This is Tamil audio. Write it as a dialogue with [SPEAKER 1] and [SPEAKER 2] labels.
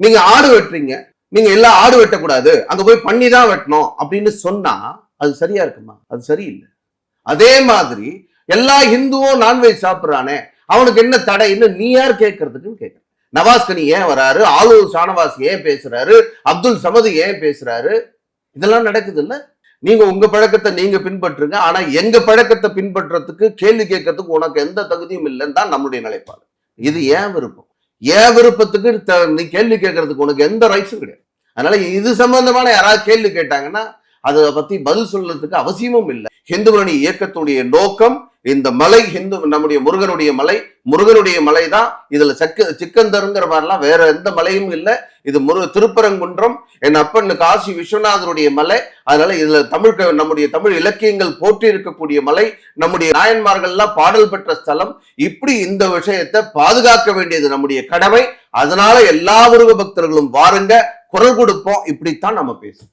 [SPEAKER 1] நீங்க ஆடு வெட்டுறீங்க, நீங்க எல்லா ஆடு வெட்டக்கூடாது, அங்க போய் பண்ணி தான் வெட்டணும் அப்படின்னு சொன்னா அது சரியா இருக்குமா? அது சரியில்லை. அதே மாதிரி எல்லா ஹிந்துவும் நான்வெஜ் சாப்பிடுறானே, அவனுக்கு என்ன தடைன்னு நீ யார் கேட்கறதுக்குன்னு கேட்க. நவாஸ்கனி ஏன் வராரு, ஆலூர் ஷானவாஸ் ஏன் பேசுறாரு, அப்துல் சமது ஏன் பேசுறாரு, இதெல்லாம் நடக்குது இல்ல. நீங்க உங்க பழக்கத்தை நீங்க பின்பற்றுங்க, ஆனா எங்க பழக்கத்தை பின்பற்றதுக்கு கேள்வி கேட்கறதுக்கு உனக்கு எந்த தகுதியும் இல்லைன்னு தான் நம்முடைய நிலைப்பாடு. இது ஏன் விருப்பம், ஏன் விருப்பத்துக்கு நீ கேள்வி கேட்கறதுக்கு உனக்கு எந்த ரைட்ஸும் கிடையாது. அதனால இது சம்பந்தமான யாராவது கேள்வி கேட்டாங்கன்னா அதை பத்தி பதில் சொல்றதுக்கு அவசியமும் இல்லை. ஹிந்து முன்னணி இயக்கத்துடைய நோக்கம் இந்த மலை ஹிந்து நம்முடைய முருகனுடைய மலை தான். இதுல சிக்கந்தருங்கிற மாதிரிலாம் வேற எந்த மலையும் இல்லை. இது திருப்பரங்குன்றம், என் அப்பன் காசி விஸ்வநாதருடைய மலை. அதனால இதுல நம்முடைய தமிழ் இலக்கியங்கள் போற்றி இருக்கக்கூடிய மலை, நம்முடைய நாயன்மார்கள்லாம் பாடல் பெற்ற ஸ்தலம். இப்படி இந்த விஷயத்தை பாதுகாக்க வேண்டியது நம்முடைய கடமை. அதனால எல்லா முருக பக்தர்களும் வாருங்க, குரல் கொடுப்போம். இப்படித்தான் நம்ம பேசுவோம்.